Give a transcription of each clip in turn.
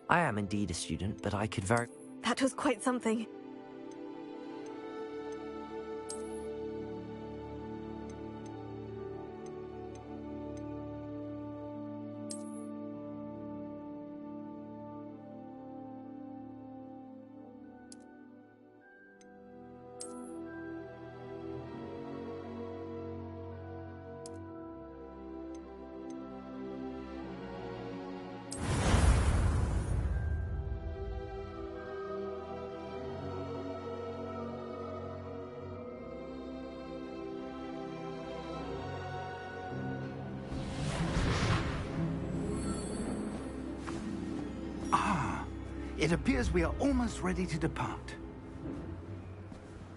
I am indeed a student, but I could very... That was quite something. It appears we are almost ready to depart.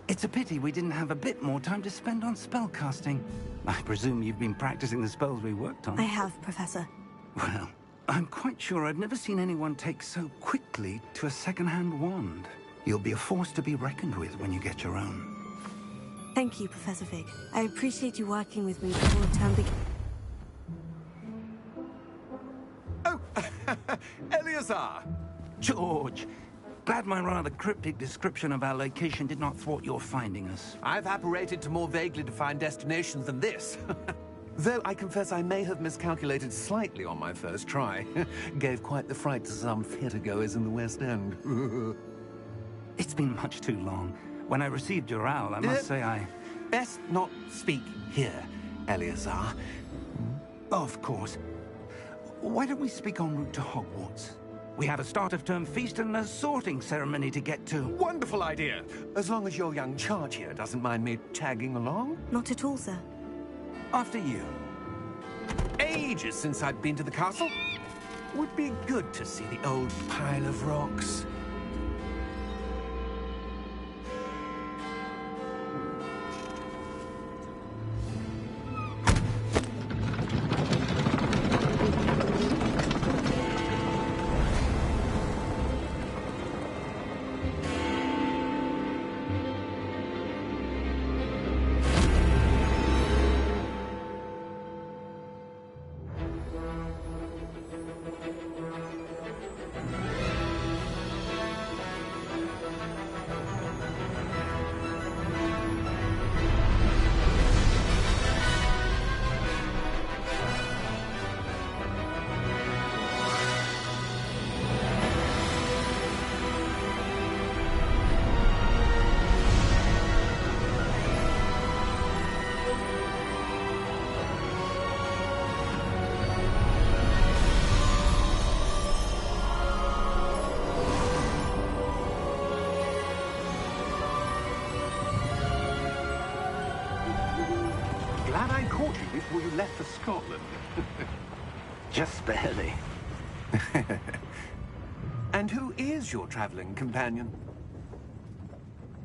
It's a pity we didn't have a bit more time to spend on spellcasting. I presume you've been practicing the spells we worked on. I have, Professor. Well, I'm quite sure I've never seen anyone take so quickly to a second-hand wand. You'll be a force to be reckoned with when you get your own. Thank you, Professor Fig. I appreciate you working with me before the term begins. Oh, Eleazar! George, glad my rather cryptic description of our location did not thwart your finding us. I've apparated to more vaguely defined destinations than this. Though I confess I may have miscalculated slightly on my first try. Gave quite the fright to some theatre-goers in the West End. It's been much too long. When I received your owl, I must say I... Best not speak here, Eleazar. Of course. Why don't we speak en route to Hogwarts? We have a start-of-term feast and a sorting ceremony to get to. Wonderful idea! As long as your young charge here doesn't mind me tagging along. Not at all, sir. After you. Ages since I'd been to the castle. Would be good to see the old pile of rocks. Glad I caught you before you left for Scotland. Just barely. And who is your traveling companion?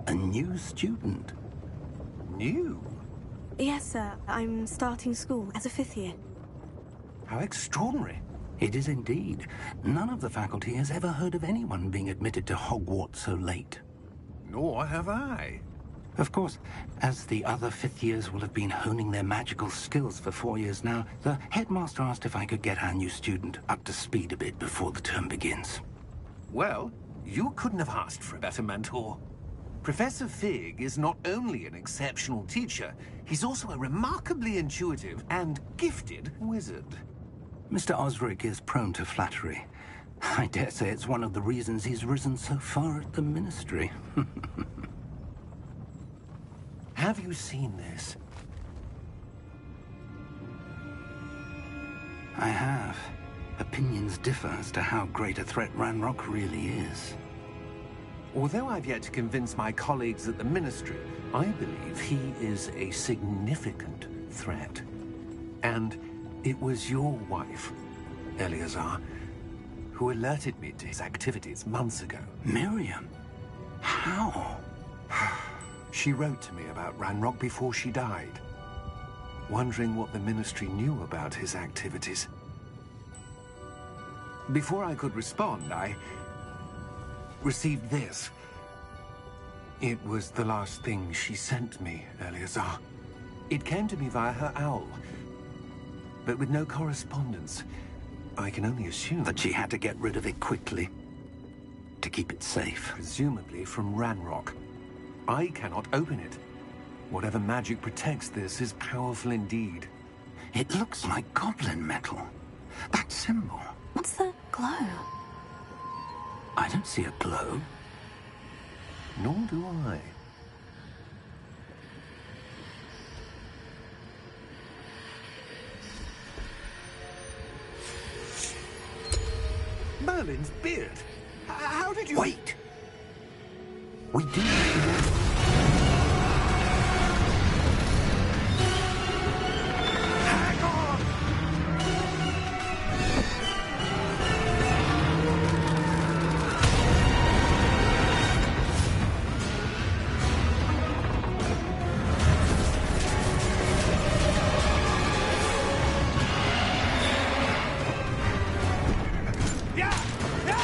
A new student. New? Yes, sir. I'm starting school as a 5th year. How extraordinary. It is indeed. None of the faculty has ever heard of anyone being admitted to Hogwarts so late. Nor have I. Of course, as the other 5th years will have been honing their magical skills for 4 years now, the headmaster asked if I could get our new student up to speed a bit before the term begins. Well, you couldn't have asked for a better mentor. Professor Fig is not only an exceptional teacher, he's also a remarkably intuitive and gifted wizard. Mr. Osric is prone to flattery. I dare say it's one of the reasons he's risen so far at the Ministry. Have you seen this? I have. Opinions differ as to how great a threat Ranrock really is. Although I've yet to convince my colleagues at the Ministry, I believe he is a significant threat. And it was your wife, Eleazar, who alerted me to his activities months ago. Miriam? How? She wrote to me about Ranrock before she died, wondering what the Ministry knew about his activities. Before I could respond, I received this. It was the last thing she sent me, Eleazar. It came to me via her owl, but with no correspondence. I can only assume That she had to get rid of it quickly, to keep it safe. presumably from Ranrock. I cannot open it. Whatever magic protects this is powerful indeed. It looks like goblin metal. That symbol. What's the glow? I don't see a glow. Nor do I. Merlin's beard. How did you... Wait! We do... Hang on! Yeah! Yeah!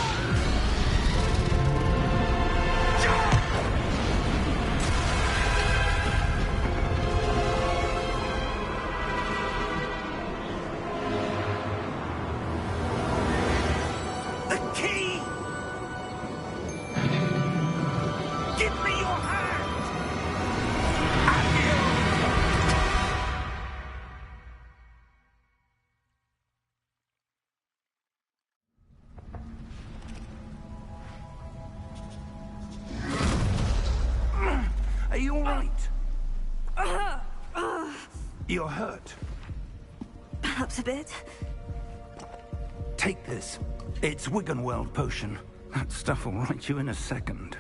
The key! Give me your hand! You're hurt. Perhaps a bit. Take this. It's Wiggenweld potion. That stuff will right you in a second.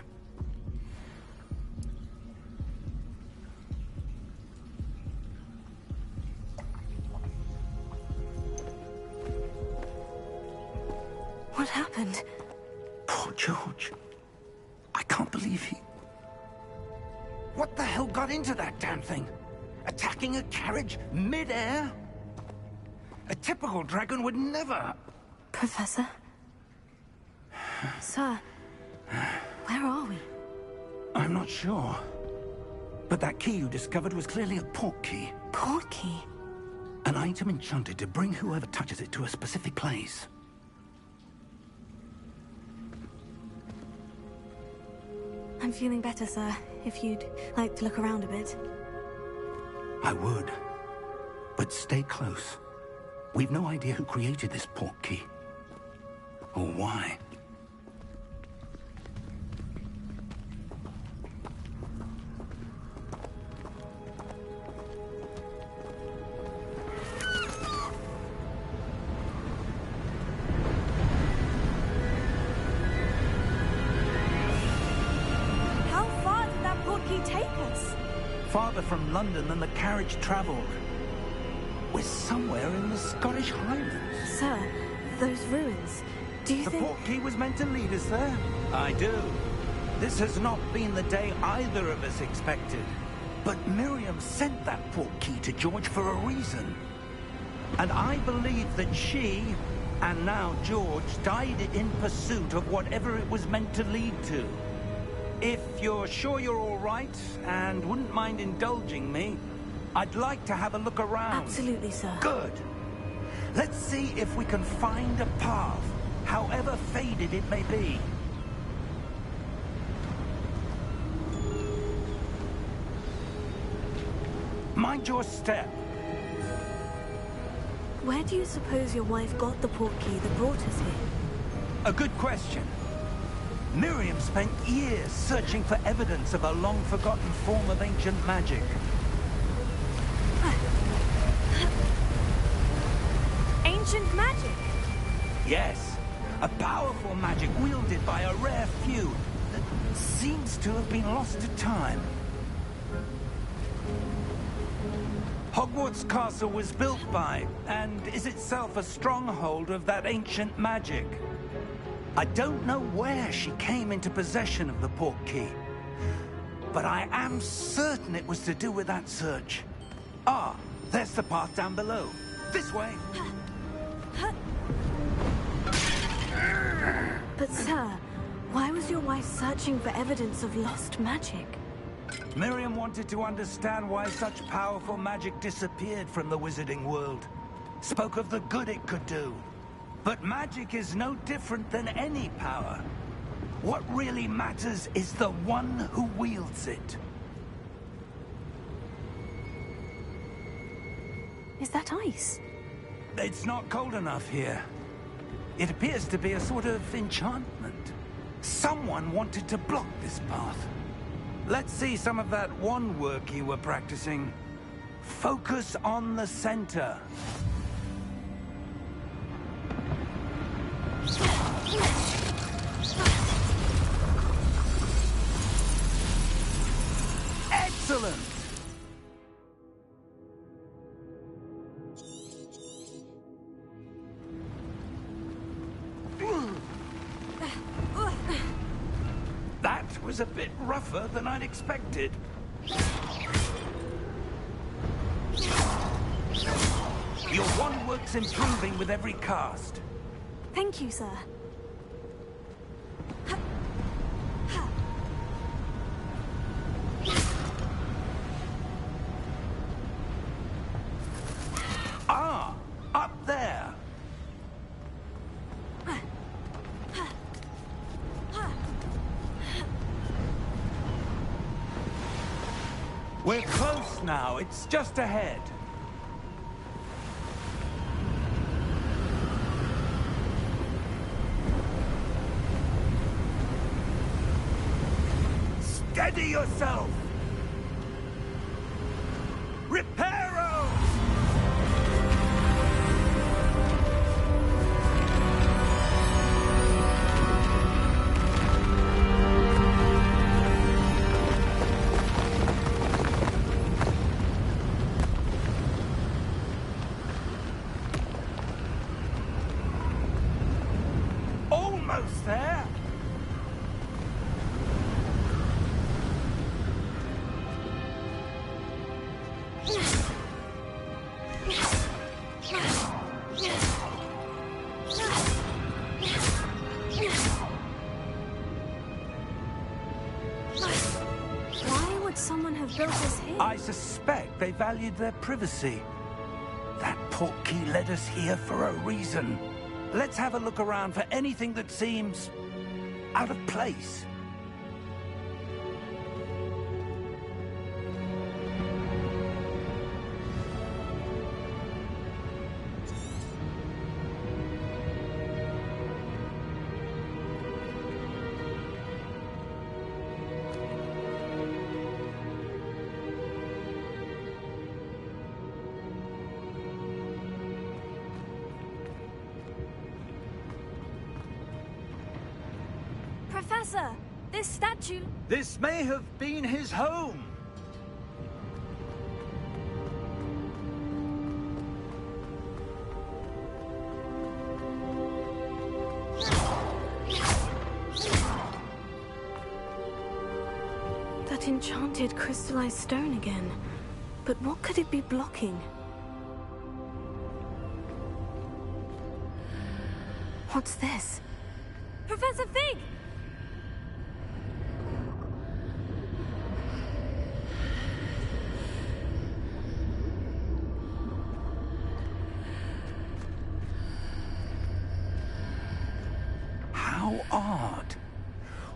What happened? Poor George. I can't believe he... What the hell got into that damn thing? Attacking a carriage mid-air? A typical dragon would never... Professor? Sir, where are we? I'm not sure. But that key you discovered was clearly a port key. Port key? An item enchanted to bring whoever touches it to a specific place. I'm feeling better, sir. If you'd like to look around a bit. I would. But stay close. We've no idea who created this port key. Or why. How far did that port key take us? Farther from London than the carriage traveled. We're somewhere in the Scottish Highlands. Sir, those ruins. Do you The think... port key was meant to lead us there? I do. This has not been the day either of us expected. But Miriam sent that port key to George for a reason. And I believe that she, and now George, died in pursuit of whatever it was meant to lead to. If you're sure you're all right, and wouldn't mind indulging me, I'd like to have a look around. Absolutely, sir. Good. Let's see if we can find a path, however faded it may be. Mind your step. Where do you suppose your wife got the port key that brought us here? A good question. Miriam spent years searching for evidence of a long-forgotten form of ancient magic. Ancient magic? Yes, a powerful magic wielded by a rare few that seems to have been lost to time. Hogwarts Castle was built by, and is itself a stronghold of that ancient magic. I don't know where she came into possession of the port key, but I am certain it was to do with that search. Ah, there's the path down below. This way. But sir, why was your wife searching for evidence of lost magic? Miriam wanted to understand why such powerful magic disappeared from the wizarding world. Spoke of the good it could do. But magic is no different than any power. What really matters is the one who wields it. Is that ice? It's not cold enough here. It appears to be a sort of enchantment. Someone wanted to block this path. Let's see some of that wand work you were practicing. Focus on the center. Excellent! That was a bit rougher than I'd expected. Your wand work's improving with every cast. Thank you, sir. Ah, up there. We're close now. It's just ahead. Steady yourself! Reparo! Almost there. Why would someone have built this here? I suspect they valued their privacy. That portkey led us here for a reason. Let's have a look around for anything that seems out of place. Professor, this statue... This may have been his home. That enchanted crystallized stone again. But what could it be blocking? What's this? Professor Fig! How odd.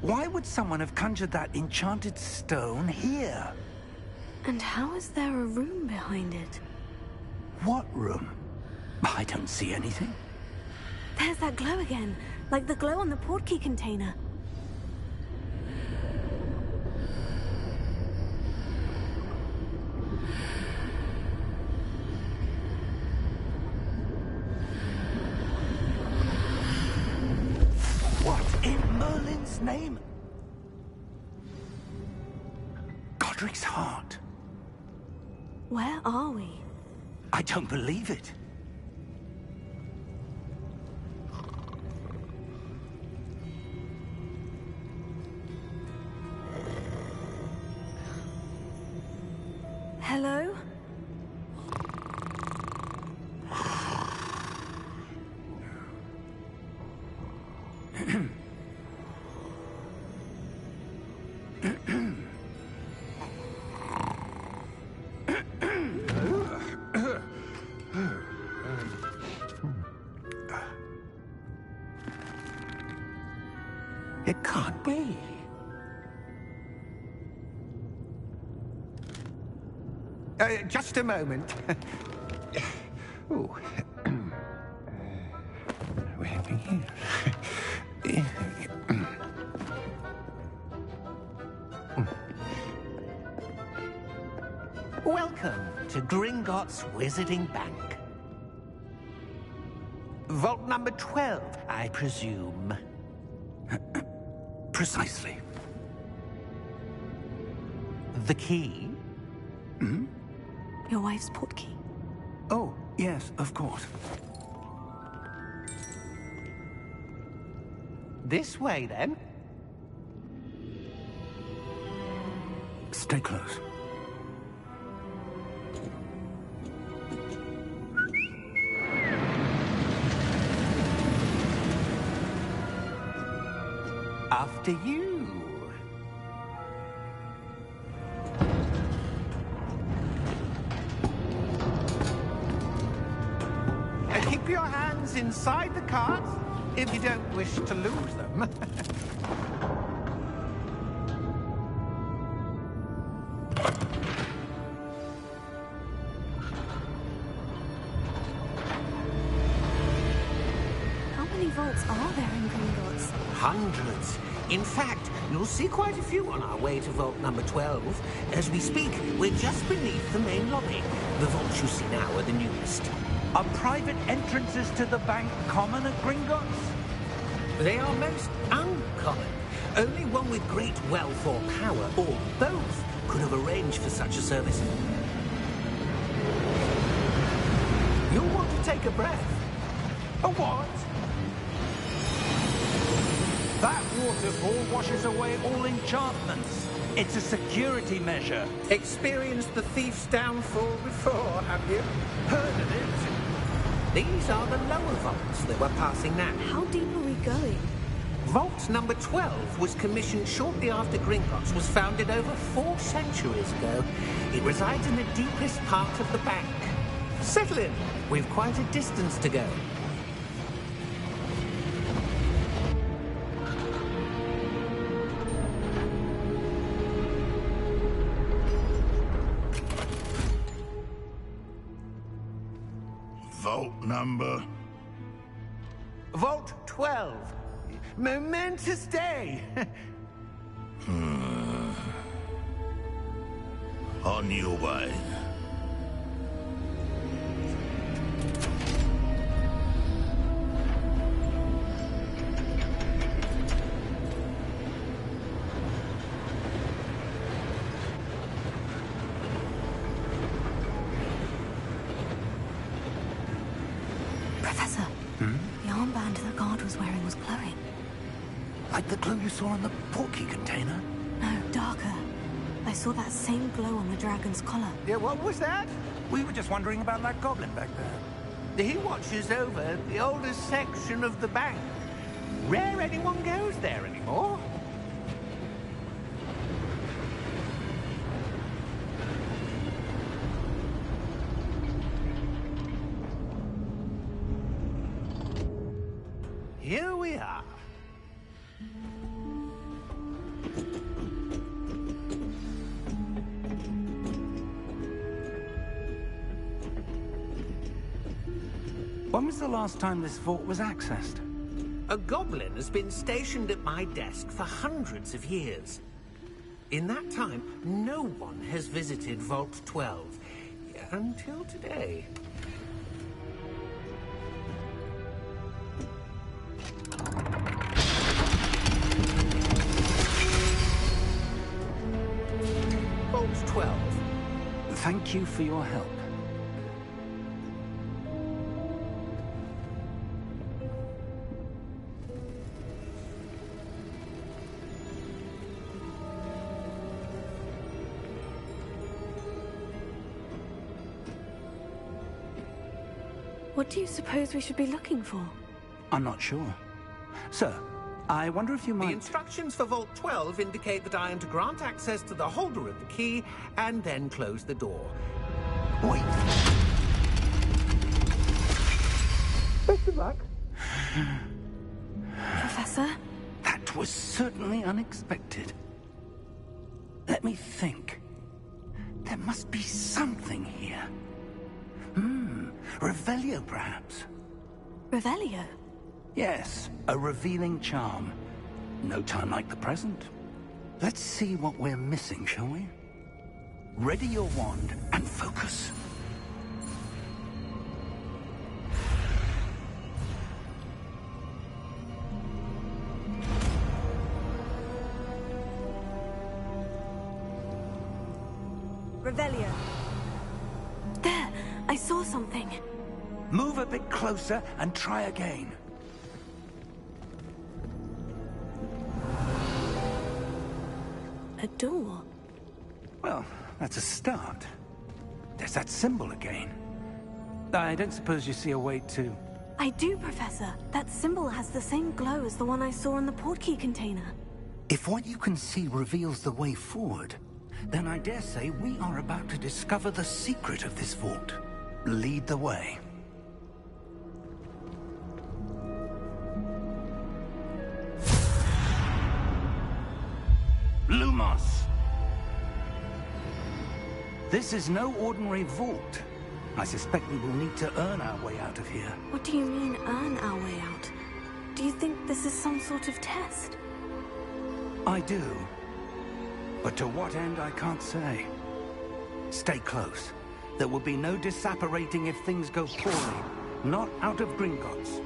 Why would someone have conjured that enchanted stone here? And how is there a room behind it? What room? I don't see anything. There's that glow again, like the glow on the portkey container. What in Merlin's name? Godric's heart. Where are we? I don't believe it. Hello? It can't be. Just a moment. Oh. Welcome to Gringotts Wizarding Bank. Vault number 12, I presume. Precisely. The key? Your wife's portkey. Oh, yes, of course. This way, then. Stay close. After you. Keep your hands inside the cart if you don't wish to lose them. How many vaults are there in Gringotts? Hundreds. In fact, you'll see quite a few on our way to vault number 12. As we speak, we're just beneath the main lobby. The vaults you see now are the newest. Are private entrances to the bank common at Gringotts? They are most uncommon. Only one with great wealth or power, or both, could have arranged for such a service. You'll want to take a breath. A what? That waterfall washes away all enchantments. It's a security measure. Experienced the thief's downfall before, have you? Heard of it? These are the lower vaults that we're passing now. How deep are we going? Vault number 12 was commissioned shortly after Gringotts was founded over 4 centuries ago. It resides in the deepest part of the bank. Settle in. We've quite a distance to go. Vault number? Vault 12. Momentous day. On your way. Professor, the armband the guard was wearing was glowing. Like the glow you saw in the portkey container? No, darker. I saw that same glow on the dragon's collar. Yeah, what was that? We were just wondering about that goblin back there. He watches over the oldest section of the bank. Rare anyone goes there anymore. Here we are. When was the last time this vault was accessed? A goblin has been stationed at my desk for hundreds of years. In that time, no one has visited Vault 12 until today. Vault 12. Thank you for your help. What do you suppose we should be looking for? I'm not sure. Sir, I wonder if you The might... instructions for Vault 12 indicate that I am to grant access to the holder of the key and then close the door. Wait. Best of luck. Professor? That was certainly unexpected. Let me think. There must be something here. Revelio, perhaps? Revelio? Yes, a revealing charm. No time like the present. Let's see what we're missing, shall we? Ready your wand and focus. Revelio. There! I saw something. Move a bit closer and try again. A door. Well, that's a start. There's that symbol again. I don't suppose you see a way to... I do, Professor. That symbol has the same glow as the one I saw in the portkey container. If what you can see reveals the way forward, then I dare say we are about to discover the secret of this vault. Lead the way. Lumos! This is no ordinary vault. I suspect we will need to earn our way out of here. What do you mean, earn our way out? Do you think this is some sort of test? I do. But to what end, I can't say. Stay close. There will be no disapparating if things go poorly. Not out of Gringotts.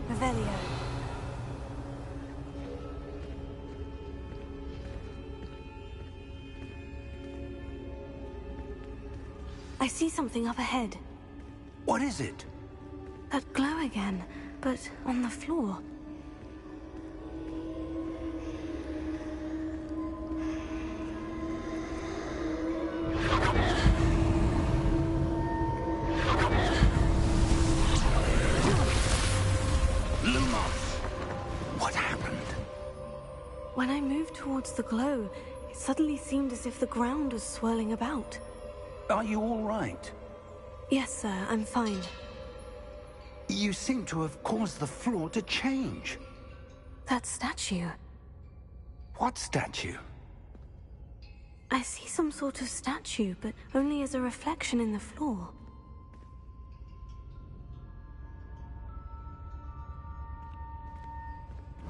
Revelio. I see something up ahead. What is it? That glow again, but on the floor. What happened? When I moved towards the glow, it suddenly seemed as if the ground was swirling about. Are you all right? Yes, sir, I'm fine. You seem to have caused the floor to change. That statue. What statue? I see some sort of statue, but only as a reflection in the floor.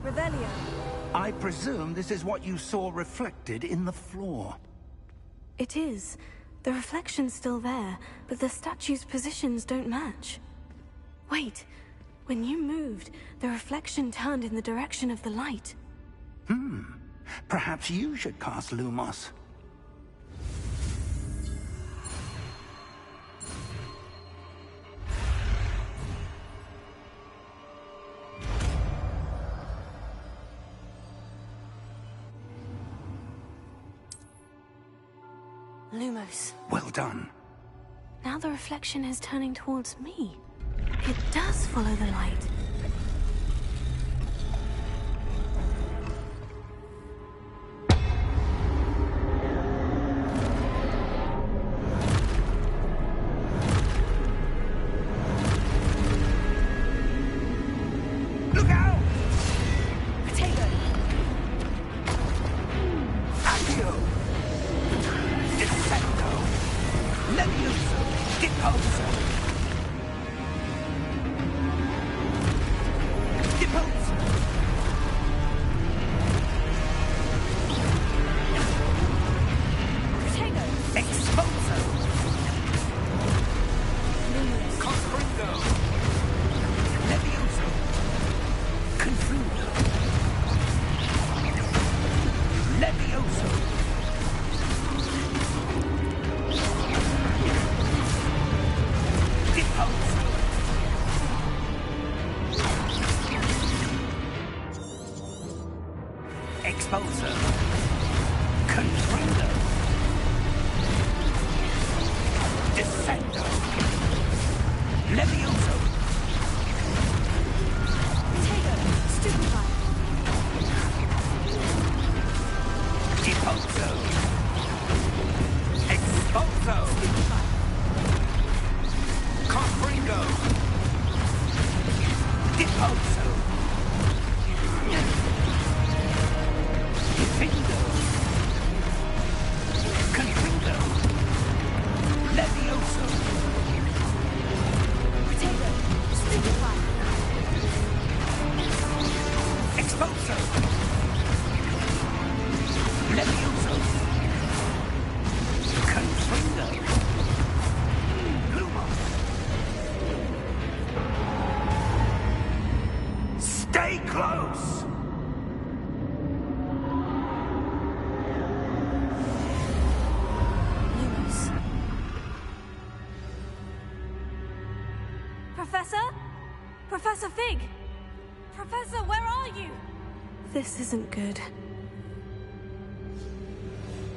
Revelio. I presume this is what you saw reflected in the floor. It is. The reflection's still there, but the statue's positions don't match. Wait. When you moved, the reflection turned in the direction of the light. Perhaps you should cast Lumos. Lumos. Well done. Now the reflection is turning towards me. It does follow the light. Look out! Potato! Accio! Descendo! Levioso! Deposo! Deposo! Potato! Exposo! Lumos. Confringo! Levioso! Confundo! Levioso! Deposo! Exposo! Confringo! Descendo! Levioso! Potato! Stupefy! Deposo! Exposo! Confringo! Deposo! Defindo! Confringo! Levioso! Potato! Stupefy! Exposo! Levioso! Confringo! Lumos! Stay close! Lumos. Professor? Professor Fig! Professor, where are you? This isn't good.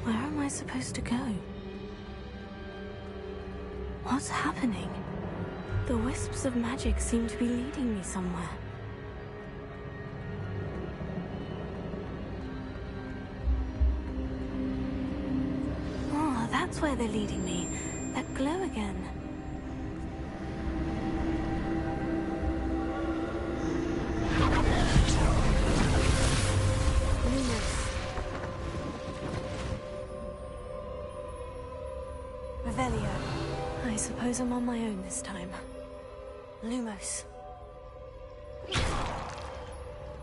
Where am I supposed to go? What's happening? The wisps of magic seem to be leading me somewhere. Oh, that's where they're leading me. That glow again. Lumos. Revelio. I suppose I'm on my own this time. Lumos.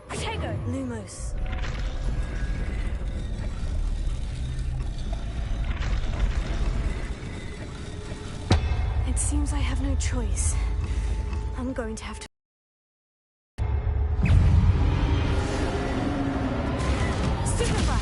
Potato! Lumos. It seems I have no choice. I'm going to have to... Stupefy!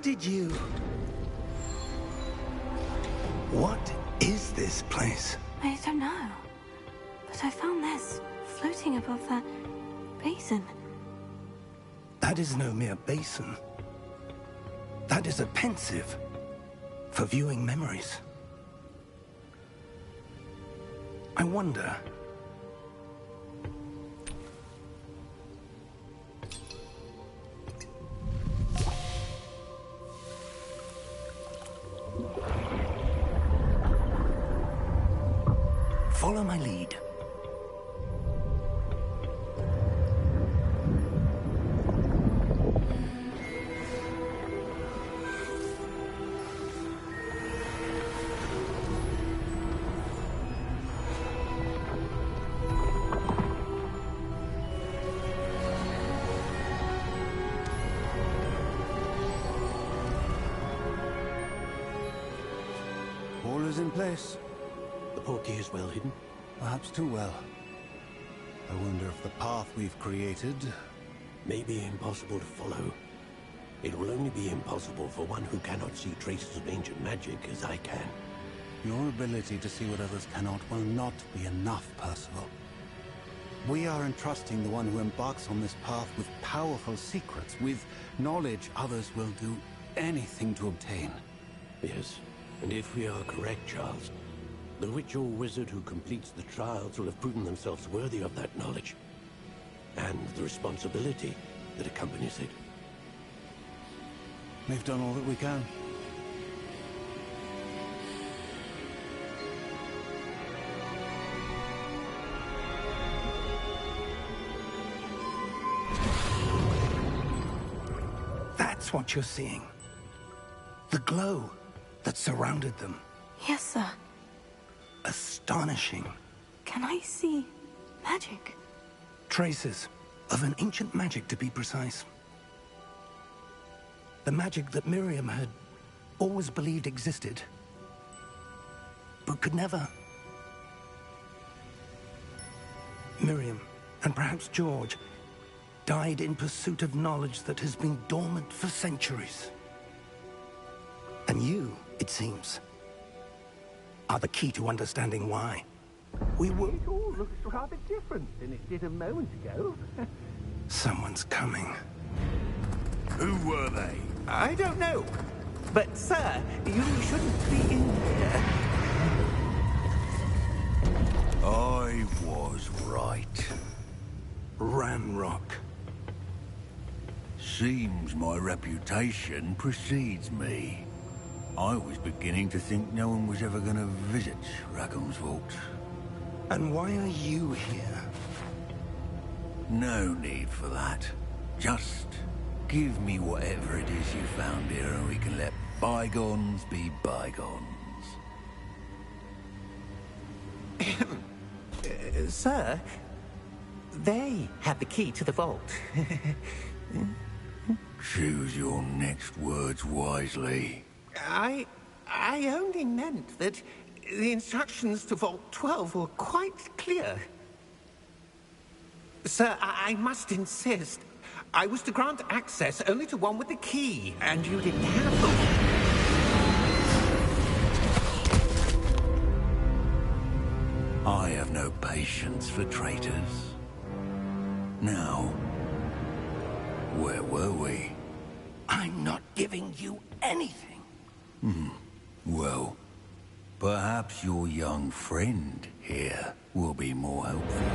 did you... What is this place? I don't know. But I found this floating above that basin. That is no mere basin. That is a pensive for viewing memories. I wonder... Follow my lead. All is in place. The portkey is well hidden. Perhaps too well. I wonder if the path we've created... May be impossible to follow. It will only be impossible for one who cannot see traces of ancient magic as I can. Your ability to see what others cannot will not be enough, Percival. We are entrusting the one who embarks on this path with powerful secrets, with knowledge others will do anything to obtain. Yes, and if we are correct, Charles, the witch or wizard who completes the trials will have proven themselves worthy of that knowledge, and the responsibility that accompanies it. We've done all that we can. That's what you're seeing. The glow that surrounded them. Yes, sir. Astonishing. Can I see magic? Traces of an ancient magic, to be precise. The magic that Miriam had always believed existed, but could never. Miriam, and perhaps George, died in pursuit of knowledge that has been dormant for centuries. And you, it seems, are the key to understanding why. We will... It all looks rather different than it did a moment ago. Someone's coming. Who were they? I don't know. But, sir, you shouldn't be in here. I was right. Ranrock. Seems my reputation precedes me. I was beginning to think no one was ever going to visit Rackham's vault. And why are you here? No need for that. Just give me whatever it is you found here and we can let bygones be bygones. Sir, they have the key to the vault. Choose your next words wisely. I only meant that the instructions to Vault 12 were quite clear. Sir, I must insist. I was to grant access only to one with the key, and you didn't have them. I have no patience for traitors. Now, where were we? I'm not giving you anything. Well, perhaps your young friend here will be more helpful.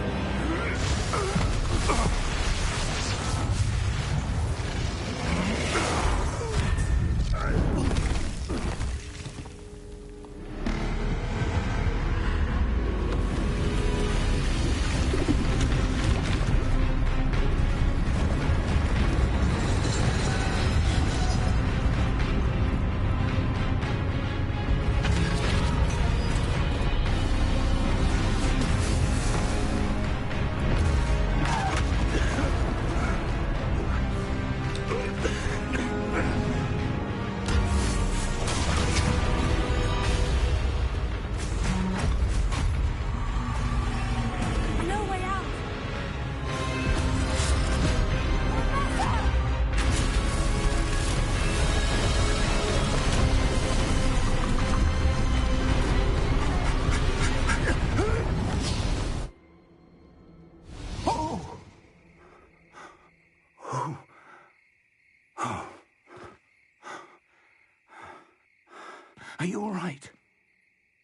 Are you all right?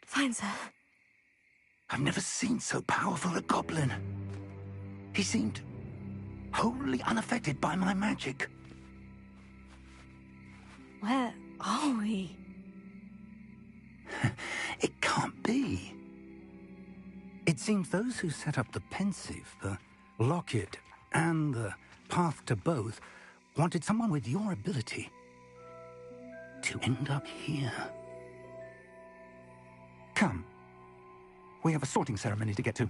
Fine, sir. I've never seen so powerful a goblin. He seemed wholly unaffected by my magic. Where are we? It can't be. It seems those who set up the pensive, the locket, and the path to both wanted someone with your ability to end up here. Come. We have a sorting ceremony to get to.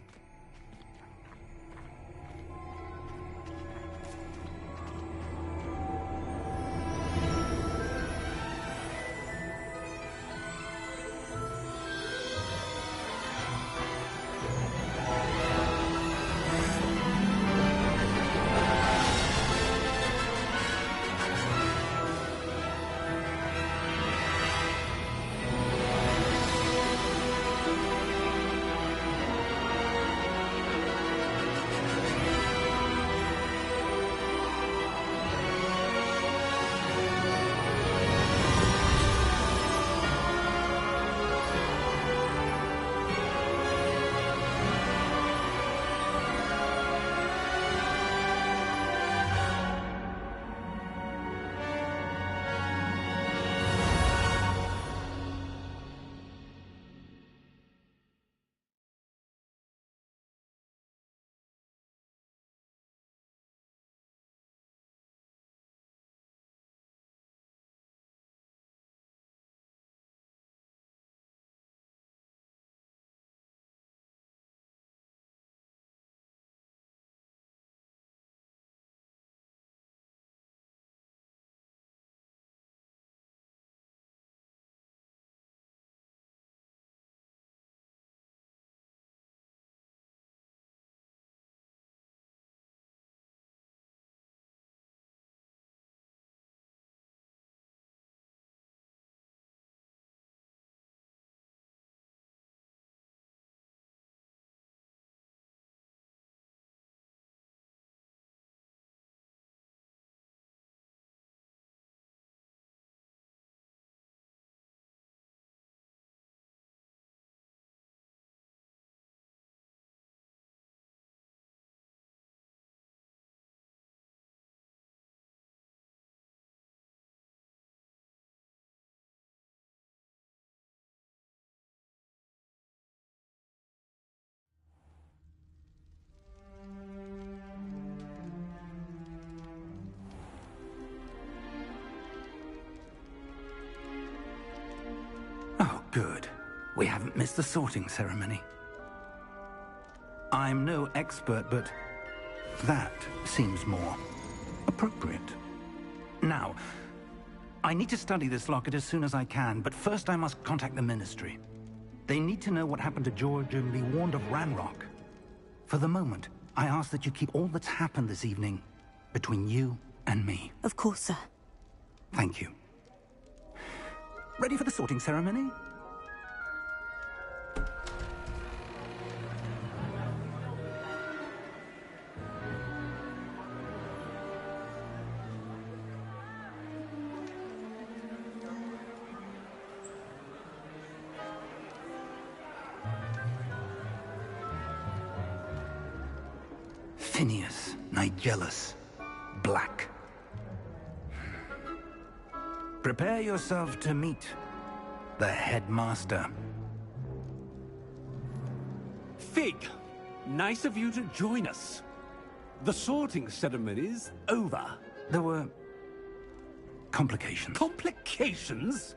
Oh, good. We haven't missed the sorting ceremony. I'm no expert, but that seems more appropriate. Now, I need to study this locket as soon as I can, but first I must contact the Ministry. They need to know what happened to George and be warned of Ranrock. For the moment, I ask that you keep all that's happened this evening between you and me. Of course, sir. Thank you. Ready for the sorting ceremony? Phineas, Nigellus, Black. Prepare yourself to meet the headmaster. Fig, nice of you to join us. The sorting ceremony's over. There were complications. Complications?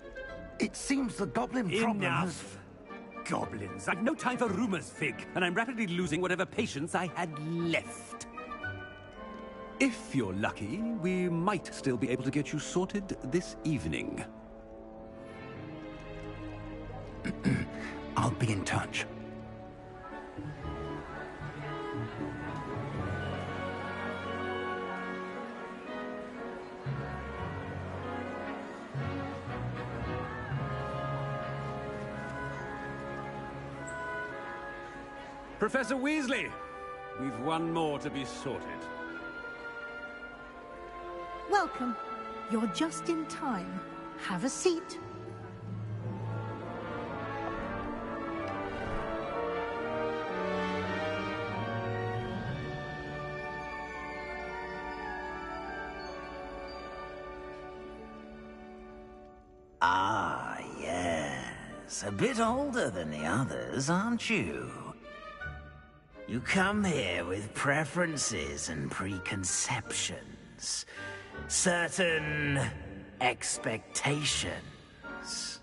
It seems the goblin problem has... Enough! Goblins. I've no time for rumors, Fig, and I'm rapidly losing whatever patience I had left. If you're lucky, we might still be able to get you sorted this evening. I'll be in touch. Professor Weasley, we've one more to be sorted. Welcome. You're just in time. Have a seat. Ah, yes. A bit older than the others, aren't you? You come here with preferences and preconceptions. Certain expectations.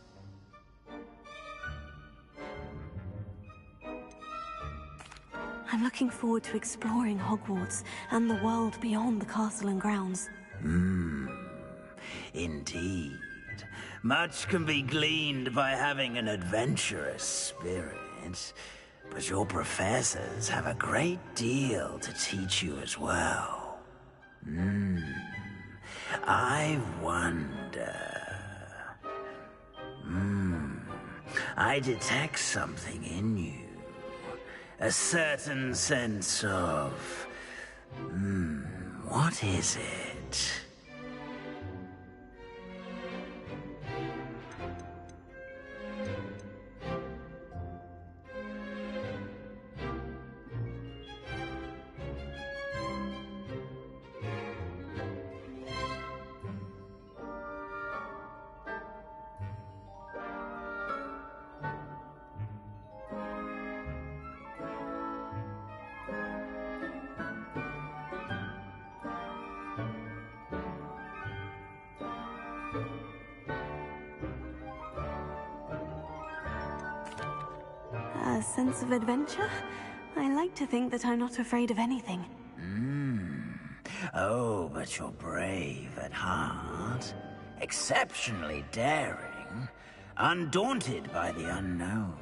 I'm looking forward to exploring Hogwarts and the world beyond the castle and grounds. Indeed. Much can be gleaned by having an adventurous spirit, but your professors have a great deal to teach you as well. I wonder... I detect something in you. A certain sense of... what is it? A sense of adventure? I like to think that I'm not afraid of anything. Oh, but you're brave at heart. Exceptionally daring. Undaunted by the unknown.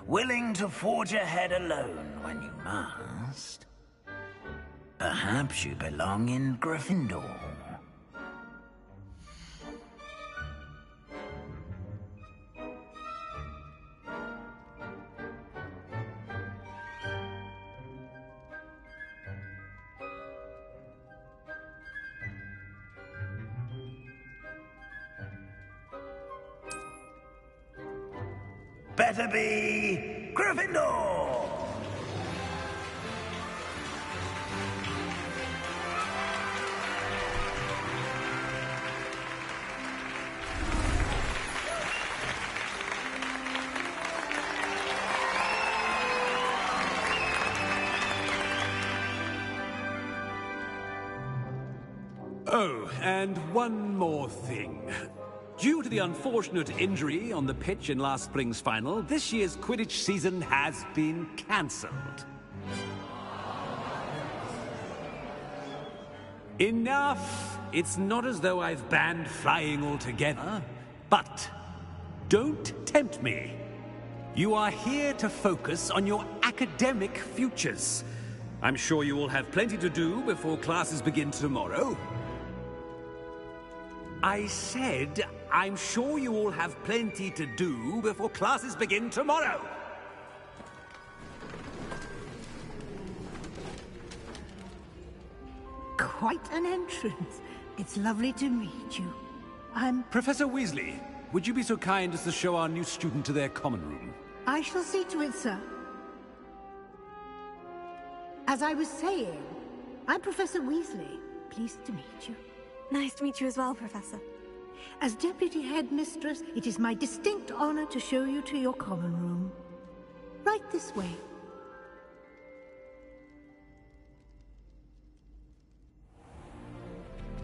Willing to forge ahead alone when you must. Perhaps you belong in Gryffindor. Better be Gryffindor! Oh, and one more thing. Due to the unfortunate injury on the pitch in last spring's final, this year's Quidditch season has been cancelled. Enough! It's not as though I've banned flying altogether. But don't tempt me. You are here to focus on your academic futures. I'm sure you will have plenty to do before classes begin tomorrow. I said, I'm sure you all have plenty to do before classes begin tomorrow. Quite an entrance. It's lovely to meet you. Professor Weasley, would you be so kind as to show our new student to their common room? I shall see to it, sir. As I was saying, I'm Professor Weasley. Pleased to meet you. Nice to meet you as well, Professor. As Deputy Headmistress, it is my distinct honor to show you to your common room. Right this way.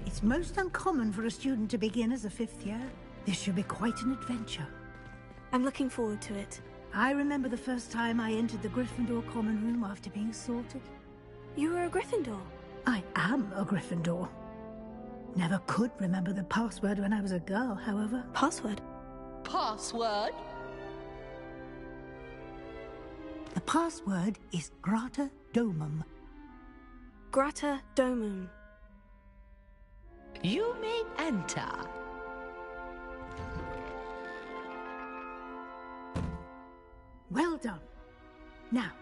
It's most uncommon for a student to begin as a fifth year. This should be quite an adventure. I'm looking forward to it. I remember the first time I entered the Gryffindor common room after being sorted. You were a Gryffindor? I am a Gryffindor. Never could remember the password when I was a girl, however. Password? Password? The password is Grata Domum. Grata Domum. You may enter. Well done. Now,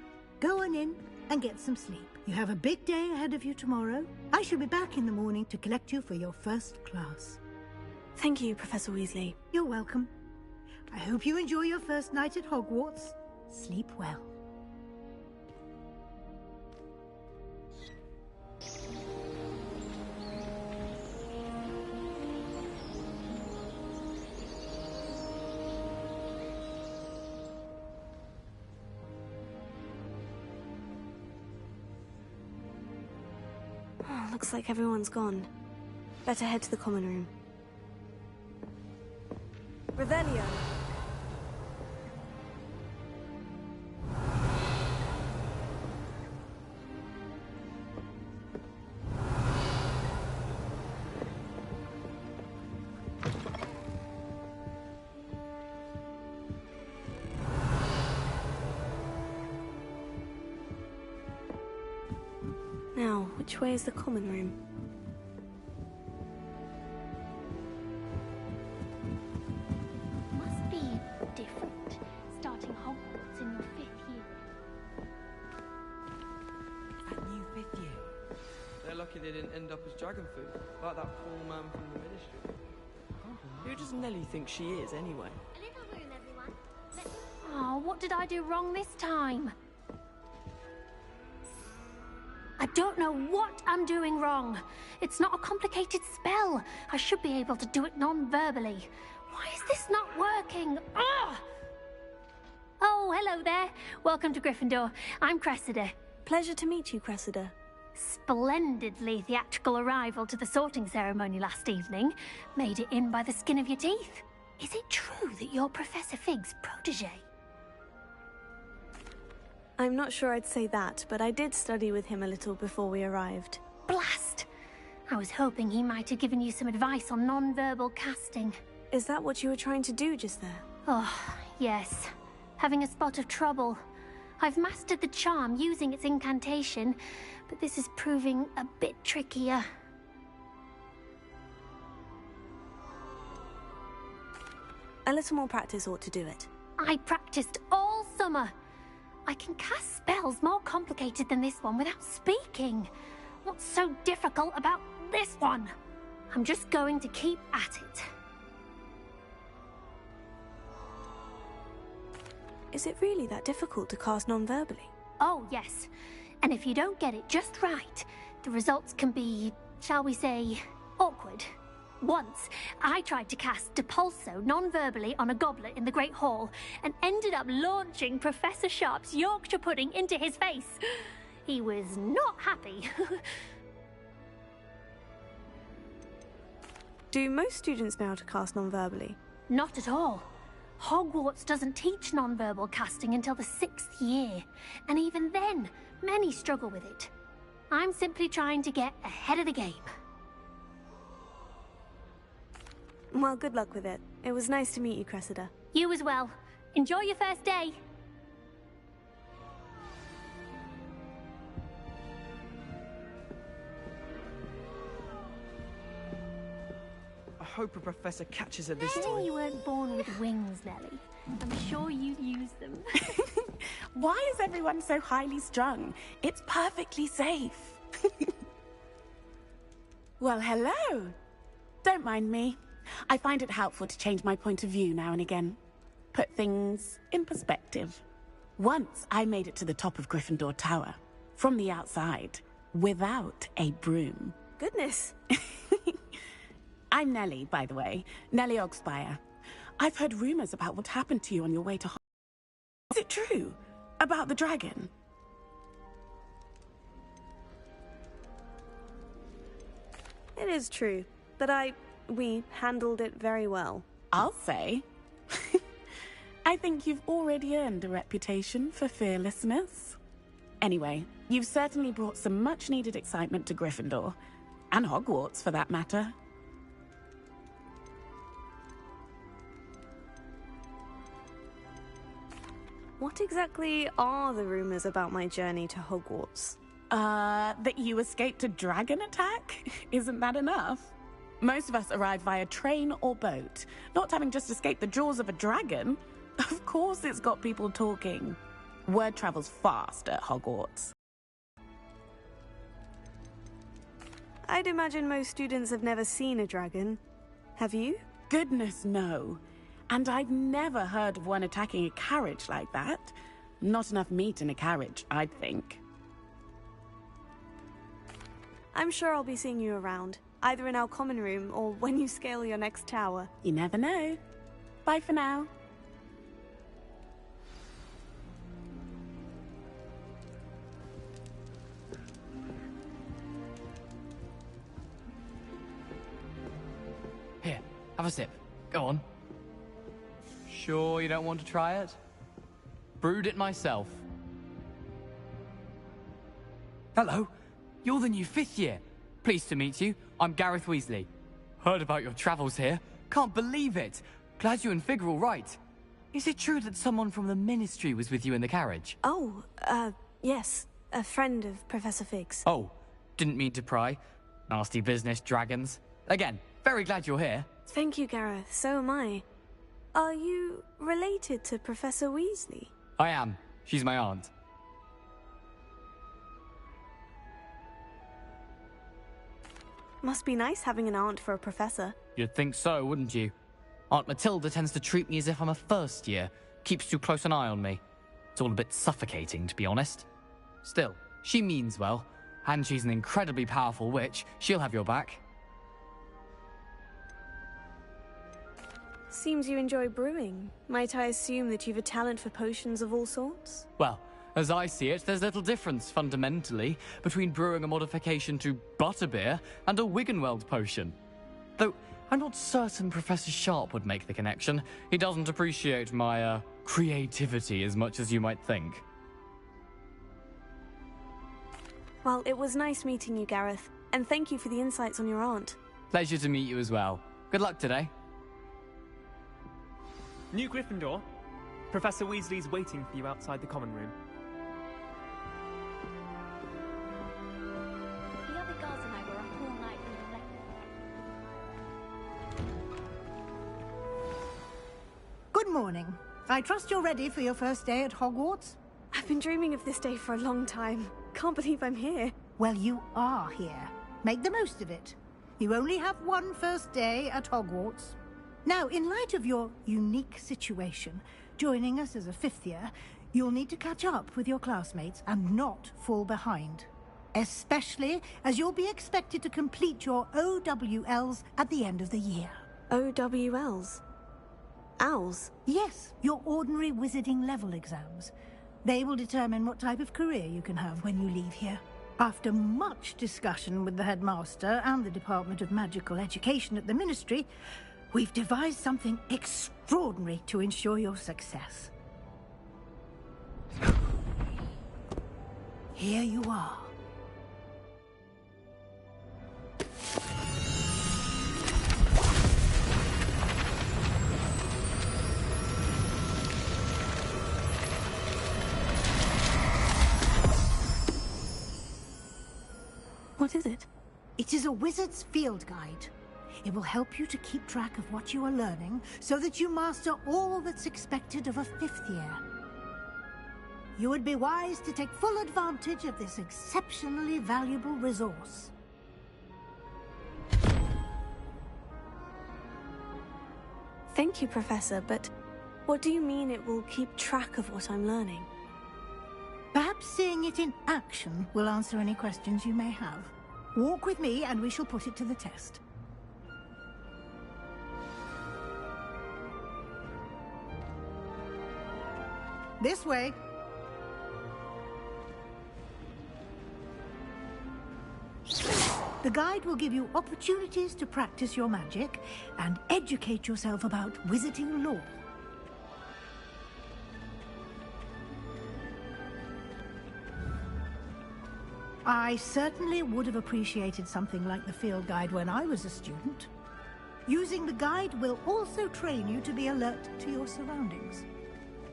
go on in and get some sleep. You have a big day ahead of you tomorrow. I shall be back in the morning to collect you for your first class. Thank you, Professor Weasley. You're welcome. I hope you enjoy your first night at Hogwarts. Sleep well. Oh, looks like everyone's gone. Better head to the common room. Revelio! Now, which way is the common room? Must be different, starting Hogwarts in your 5th year. That new 5th year. They're lucky they didn't end up as dragon food, like that poor man from the Ministry. Who does Nelly think she is, anyway? A little room, everyone. Oh, what did I do wrong this time? I don't know what I'm doing wrong. It's not a complicated spell. I should be able to do it non-verbally. Why is this not working? Ugh! Oh, hello there. Welcome to Gryffindor. I'm Cressida. Pleasure to meet you, Cressida. Splendidly theatrical arrival to the sorting ceremony last evening. Made it in by the skin of your teeth. Is it true that you're Professor Fig's protege? I'm not sure I'd say that, but I did study with him a little before we arrived. Blast! I was hoping he might have given you some advice on non-verbal casting. Is that what you were trying to do just there? Oh, yes. Having a spot of trouble. I've mastered the charm using its incantation, but this is proving a bit trickier. A little more practice ought to do it. I practiced all summer. I can cast spells more complicated than this one without speaking. What's so difficult about this one? I'm just going to keep at it. Is it really that difficult to cast non-verbally? Oh, yes. And if you don't get it just right, the results can be, shall we say, awkward. Once, I tried to cast Depulso non-verbally on a goblet in the Great Hall and ended up launching Professor Sharp's Yorkshire pudding into his face. He was not happy. Do most students know how to cast non-verbally? Not at all. Hogwarts doesn't teach non-verbal casting until the 6th year, and even then, many struggle with it. I'm simply trying to get ahead of the game. Well, good luck with it. It was nice to meet you, Cressida. You as well. Enjoy your first day. I hope a professor catches her this Maybe time. you weren't born with wings, Nelly. I'm sure you'd use them. Why is everyone so highly strung? It's perfectly safe. Well, hello. Don't mind me. I find it helpful to change my point of view now and again. Put things in perspective. Once I made it to the top of Gryffindor Tower, from the outside, without a broom. Goodness. I'm Nelly, by the way. Nelly Ogspire. I've heard rumors about what happened to you on your way to Hogwarts. Is it true? About the dragon? It is true, but we handled it very well. I'll say. I think you've already earned a reputation for fearlessness. Anyway, you've certainly brought some much-needed excitement to Gryffindor. And Hogwarts, for that matter. What exactly are the rumors about my journey to Hogwarts? That you escaped a dragon attack? Isn't that enough? Most of us arrive via train or boat, not having just escaped the jaws of a dragon. Of course it's got people talking. Word travels fast at Hogwarts. I'd imagine most students have never seen a dragon. Have you? Goodness, no. And I've never heard of one attacking a carriage like that. Not enough meat in a carriage, I'd think. I'm sure I'll be seeing you around, either in our common room or when you scale your next tower. You never know. Bye for now. have a sip. Go on. Sure you don't want to try it? Brewed it myself. Hello, you're the new 5th year. Pleased to meet you. I'm Gareth Weasley. Heard about your travels here. Can't believe it. Glad you and Fig are all right. Is it true that someone from the Ministry was with you in the carriage? Oh, yes. A friend of Professor Fig's. Oh, didn't mean to pry. Nasty business, dragons. Again, very glad you're here. Thank you, Gareth. So am I. Are you related to Professor Weasley? I am. She's my aunt. Must be nice having an aunt for a professor. You'd think so, wouldn't you? Aunt Matilda tends to treat me as if I'm a first year. Keeps too close an eye on me. It's all a bit suffocating, to be honest. Still, she means well. And she's an incredibly powerful witch. She'll have your back. Seems you enjoy brewing. Might I assume that you've a talent for potions of all sorts? Well, as I see it, there's little difference, fundamentally, between brewing a modification to butterbeer and a Wiggenweld potion. Though, I'm not certain Professor Sharp would make the connection. He doesn't appreciate my, creativity as much as you might think. Well, it was nice meeting you, Gareth. And thank you for the insights on your aunt. Pleasure to meet you as well. Good luck today. New Gryffindor. Professor Weasley's waiting for you outside the common room. The other girls and I were up all night reading Good morning. I trust you're ready for your first day at Hogwarts? I've been dreaming of this day for a long time. Can't believe I'm here. Well, you are here. Make the most of it. You only have one first day at Hogwarts. Now, in light of your unique situation, joining us as a 5th year, you'll need to catch up with your classmates and not fall behind. Especially as you'll be expected to complete your OWLs at the end of the year. OWLs? Owls? Yes, your ordinary wizarding level exams. They will determine what type of career you can have when you leave here. After much discussion with the headmaster and the Department of Magical Education at the Ministry, we've devised something extraordinary to ensure your success. Here you are. What is it? It is a wizard's field guide. It will help you to keep track of what you are learning so that you master all that's expected of a 5th year. You would be wise to take full advantage of this exceptionally valuable resource. Thank you, Professor, but what do you mean it will keep track of what I'm learning? Perhaps seeing it in action will answer any questions you may have. Walk with me and we shall put it to the test. This way. The guide will give you opportunities to practice your magic and educate yourself about wizarding lore. I certainly would have appreciated something like the field guide when I was a student. Using the guide will also train you to be alert to your surroundings.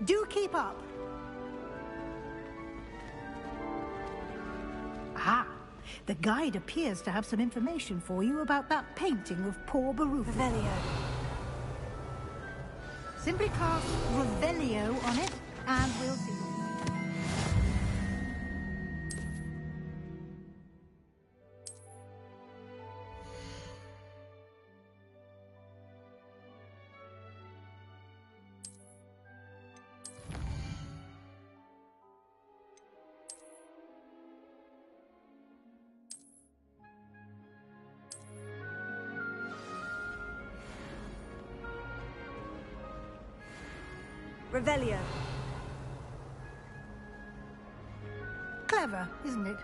Do keep up! Ah, the guide appears to have some information for you about that painting of poor Baruch. Revelio. Simply cast Revelio on it, and we'll see. Revelio. Clever, isn't it?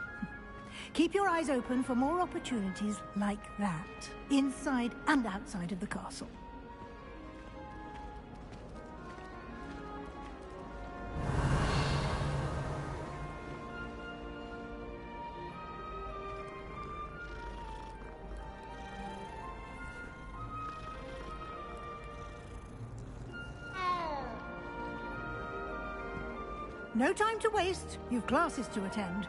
Keep your eyes open for more opportunities like that, inside and outside of the castle. No time to waste. You've classes to attend.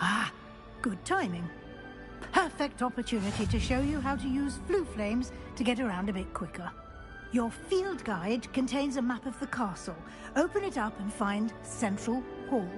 Ah, good timing. Perfect opportunity to show you how to use flue flames to get around a bit quicker. Your field guide contains a map of the castle. Open it up and find Central Hall.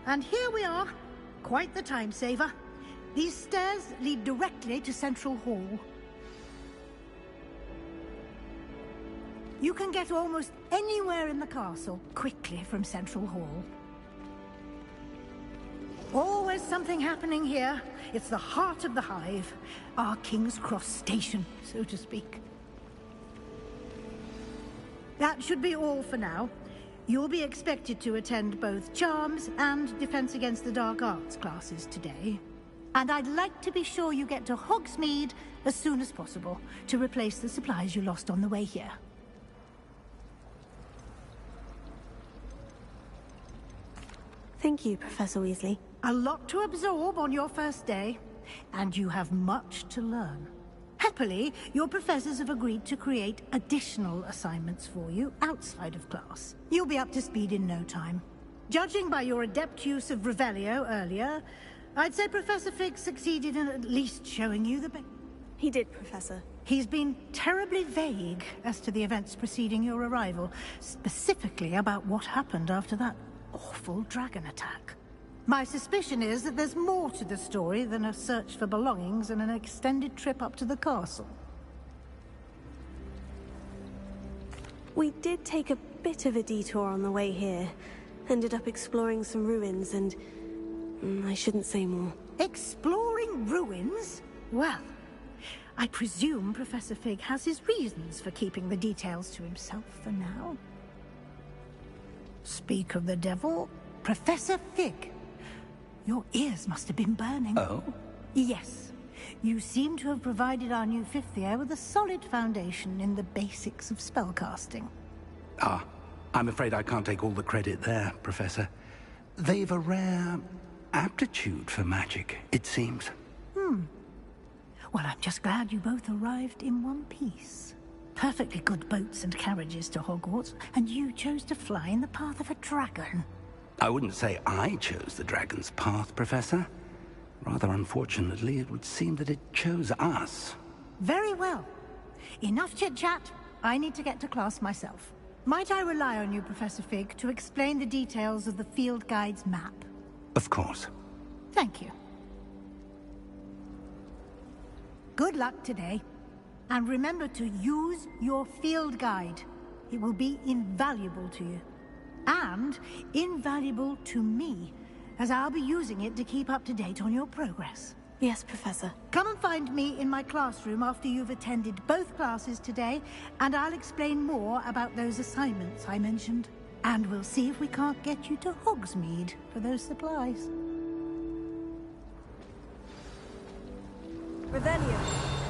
And here we are. Quite the time saver. These stairs lead directly to Central Hall. You can get almost anywhere in the castle quickly from Central Hall. Always something happening here. It's the heart of the hive. Our King's Cross station, so to speak. That should be all for now. You'll be expected to attend both Charms and Defense Against the Dark Arts classes today. And I'd like to be sure you get to Hogsmeade as soon as possible to replace the supplies you lost on the way here. Thank you, Professor Weasley. A lot to absorb on your first day, and you have much to learn. Happily, your professors have agreed to create additional assignments for you outside of class. You'll be up to speed in no time. Judging by your adept use of Revelio earlier, I'd say Professor Fig succeeded in at least showing you the He did, Professor. He's been terribly vague as to the events preceding your arrival, specifically about what happened after that awful dragon attack. My suspicion is that there's more to the story than a search for belongings and an extended trip up to the castle. We did take a bit of a detour on the way here. Ended up exploring some ruins and... I shouldn't say more. Exploring ruins? Well, I presume Professor Fig has his reasons for keeping the details to himself for now. Speak of the devil, Professor Fig. Your ears must have been burning. Oh? Yes. You seem to have provided our new fifth year with a solid foundation in the basics of spellcasting. Ah, I'm afraid I can't take all the credit there, Professor. They've a rare aptitude for magic, it seems. Well, I'm just glad you both arrived in one piece. Perfectly good boats and carriages to Hogwarts, and you chose to fly in the path of a dragon. I wouldn't say I chose the dragon's path, Professor. Rather unfortunately, it would seem that it chose us. Very well. Enough chit-chat. I need to get to class myself. Might I rely on you, Professor Fig, to explain the details of the field guide's map? Of course. Thank you. Good luck today. And remember to use your field guide. It will be invaluable to you. And invaluable to me, as I'll be using it to keep up to date on your progress. Yes, Professor. Come and find me in my classroom after you've attended both classes today, and I'll explain more about those assignments I mentioned. And we'll see if we can't get you to Hogsmeade for those supplies. Revelio.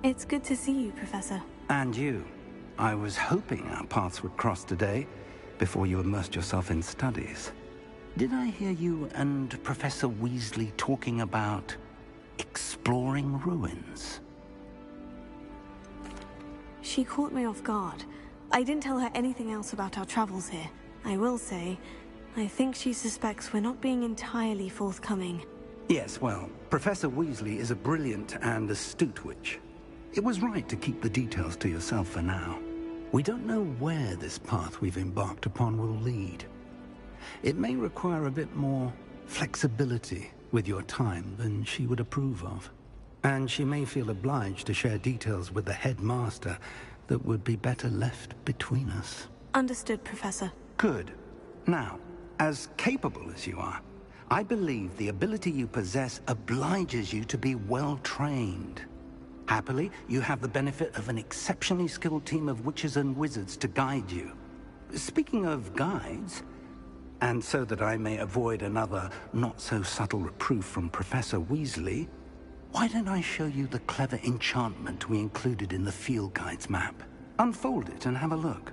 It's good to see you, Professor. And you. I was hoping our paths would cross today, before you immersed yourself in studies. Did I hear you and Professor Weasley talking about exploring ruins? She caught me off guard. I didn't tell her anything else about our travels here. I will say, I think she suspects we're not being entirely forthcoming. Yes, well, Professor Weasley is a brilliant and astute witch. It was right to keep the details to yourself for now. We don't know where this path we've embarked upon will lead. It may require a bit more flexibility with your time than she would approve of. And she may feel obliged to share details with the headmaster that would be better left between us. Understood, Professor. Good. Now, as capable as you are, I believe the ability you possess obliges you to be well trained. Happily, you have the benefit of an exceptionally skilled team of witches and wizards to guide you. Speaking of guides, and so that I may avoid another not-so-subtle reproof from Professor Weasley, why don't I show you the clever enchantment we included in the field guide's map? Unfold it and have a look.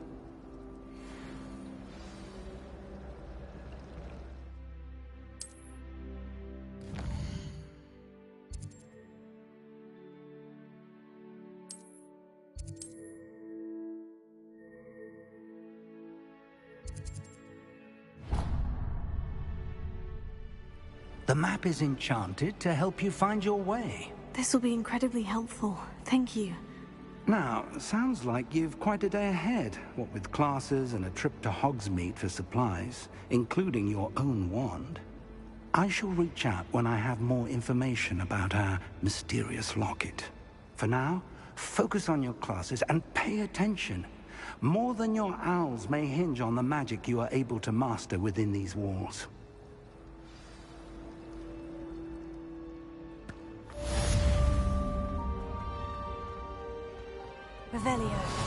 The map is enchanted to help you find your way. This will be incredibly helpful. Thank you. Now, sounds like you've quite a day ahead, what with classes and a trip to Hogsmeade for supplies, including your own wand. I shall reach out when I have more information about our mysterious locket. For now, focus on your classes and pay attention. More than your owls may hinge on the magic you are able to master within these walls. Revelio.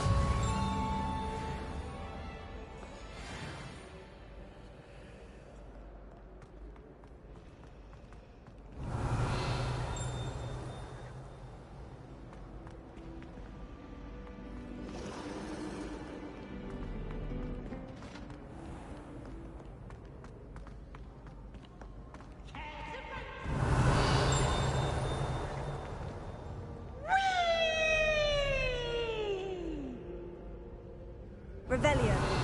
Revelio.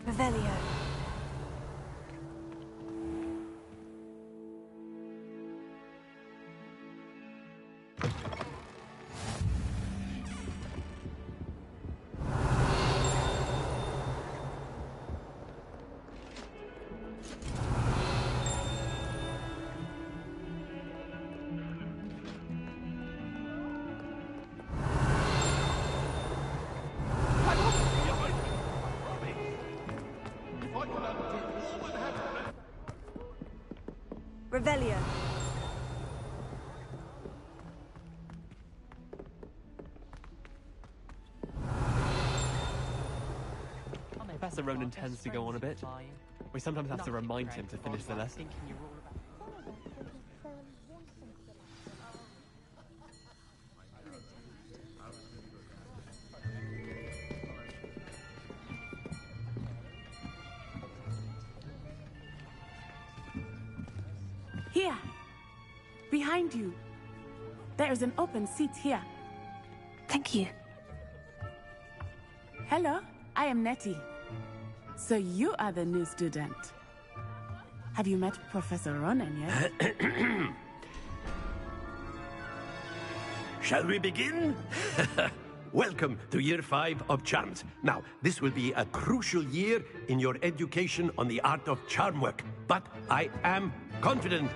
Revelio. Revelio. Professor Ronan tends to go on a bit. We sometimes have to remind him to finish the lesson. Here, behind you. There is an open seat here. Thank you. Hello, I am Nettie. So you are the new student. Have you met Professor Ronan yet? Shall we begin? Welcome to Year 5 of Charms. Now, this will be a crucial year in your education on the art of charm work, but I am confident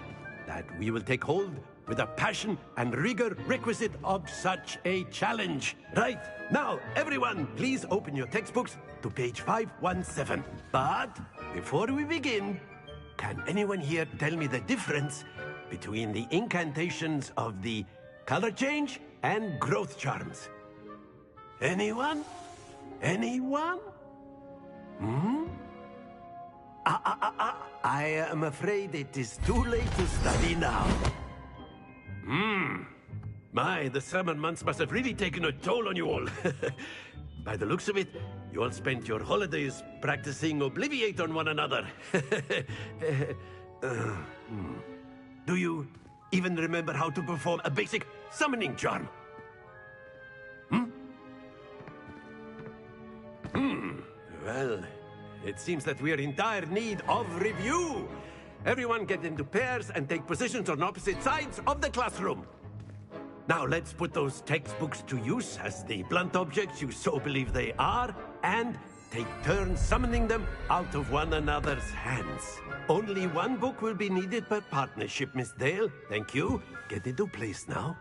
that we will take hold with the passion and rigor requisite of such a challenge. Right, now, everyone, please open your textbooks to page 517. But before we begin, can anyone here tell me the difference between the incantations of the color change and growth charms? Anyone? Anyone? I am afraid it is too late to study now. My, the summer months must have really taken a toll on you all. By the looks of it, you all spent your holidays practicing Obliviate on one another. Do you even remember how to perform a basic summoning charm? Well, it seems that we are in dire need of review. Everyone get into pairs and take positions on opposite sides of the classroom. Now let's put those textbooks to use as the blunt objects you so believe they are, and take turns summoning them out of one another's hands. Only one book will be needed per partnership, Miss Dale. Thank you. Get into place now.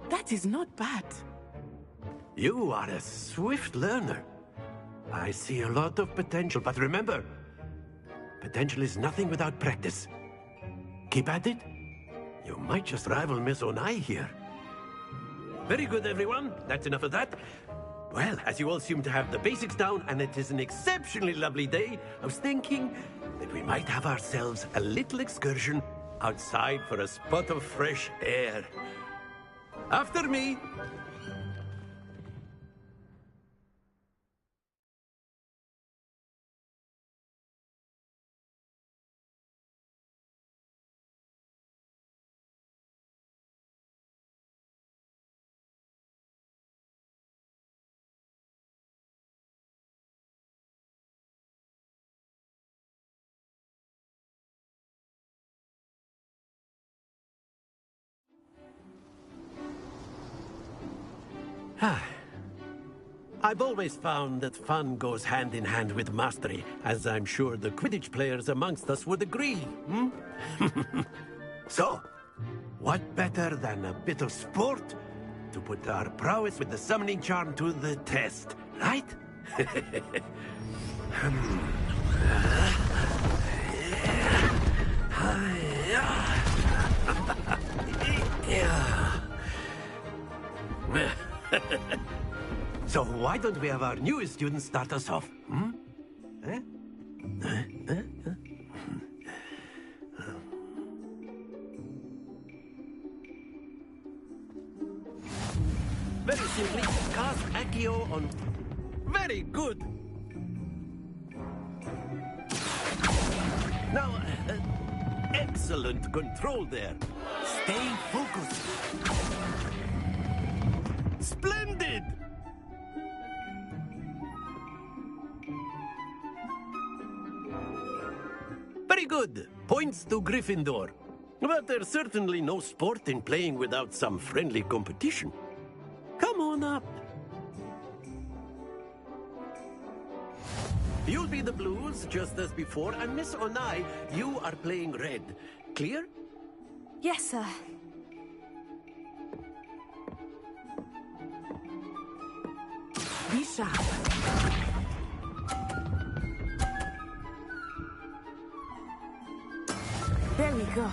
That is not bad. You are a swift learner. I see a lot of potential, but remember, potential is nothing without practice. Keep at it. You might just rival Miss Onai here. Very good, everyone. That's enough of that. Well, as you all seem to have the basics down, and it is an exceptionally lovely day, I was thinking that we might have ourselves a little excursion outside for a spot of fresh air. After me. I've always found that fun goes hand in hand with mastery, as I'm sure the Quidditch players amongst us would agree. So, what better than a bit of sport to put our prowess with the summoning charm to the test, right? So why don't we have our newest student start us off? Very simply, cast Accio on... Very good! Now, excellent control there. Stay focused. Splendid! Very good. Points to Gryffindor. But there's certainly no sport in playing without some friendly competition. Come on up. You'll be the blues, just as before, and Miss Onai, you are playing red. Clear? Yes, sir. Be sharp. There we go.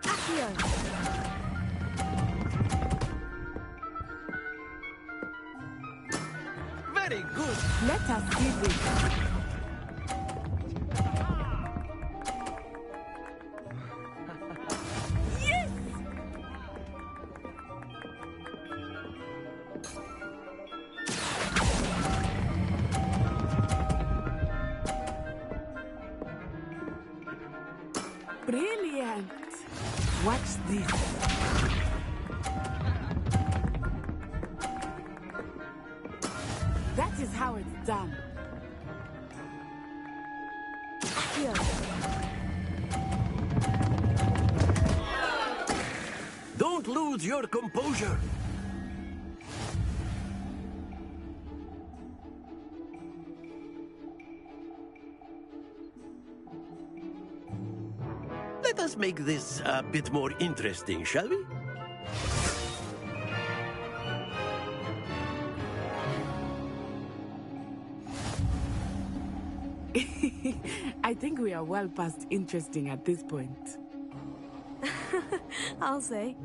Accio. Very good. Let us do this. Brilliant! Watch this. how it's done. Here. Don't lose your composure. Let us make this a bit more interesting, shall we? I think we are well past interesting at this point. I'll say.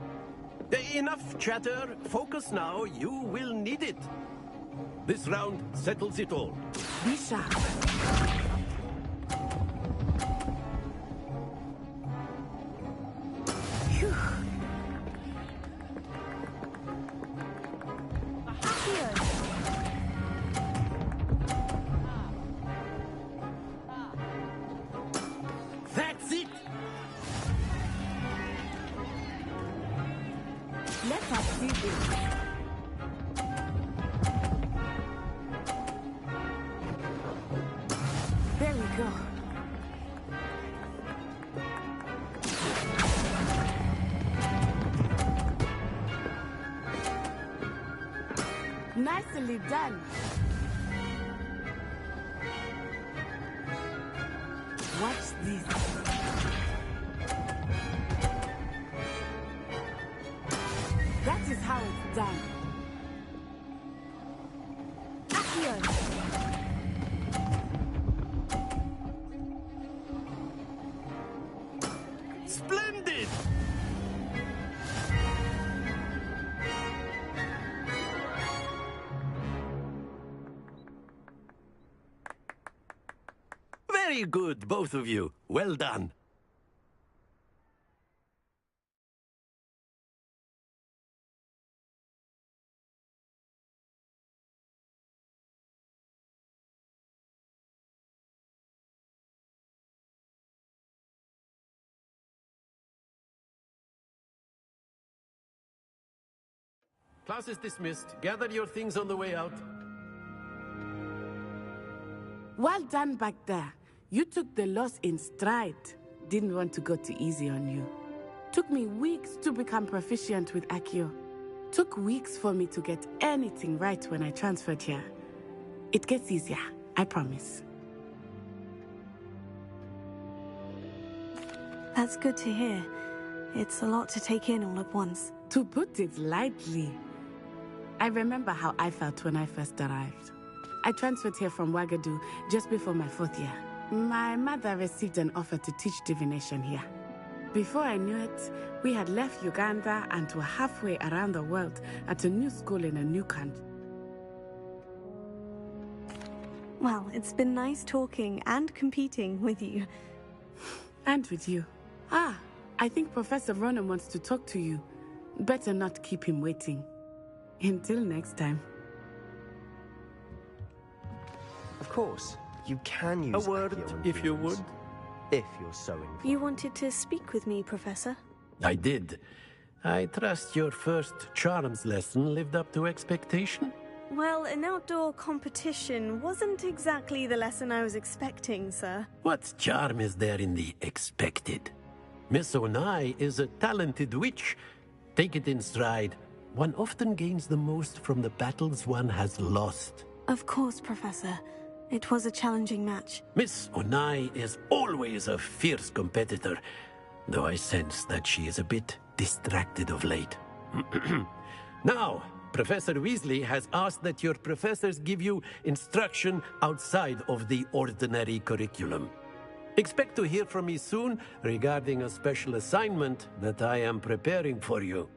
Enough chatter. Focus now. You will need it. This round settles it all. Be sharp. Phew. That's it. Let us see this. There we go. Nicely done. Watch this. That is how it's done. Accio. Splendid! Very good, both of you. Well done. Class is dismissed. Gather your things on the way out. Well done back there. You took the loss in stride. Didn't want to go too easy on you. Took me weeks to become proficient with Accio. Took weeks for me to get anything right when I transferred here. It gets easier, I promise. That's good to hear. It's a lot to take in all at once. To put it lightly, I remember how I felt when I first arrived. I transferred here from Wagadu just before my 4th year. My mother received an offer to teach divination here. Before I knew it, we had left Uganda and were halfway around the world at a new school in a new country. Well, it's been nice talking and competing with you. And with you. Ah, I think Professor Ronan wants to talk to you. Better not keep him waiting. Until next time. Of course, you can use A word, Accio and if you runes, would. if you're so inclined. You wanted to speak with me, Professor? I did. I trust your first charms lesson lived up to expectation? Well, an outdoor competition wasn't exactly the lesson I was expecting, sir. What charm is there in the expected? Miss Onai is a talented witch. Take it in stride. One often gains the most from the battles one has lost. Of course, Professor. It was a challenging match. Miss Onai is always a fierce competitor, though I sense that she is a bit distracted of late. Now, Professor Weasley has asked that your professors give you instruction outside of the ordinary curriculum. Expect to hear from me soon regarding a special assignment that I am preparing for you.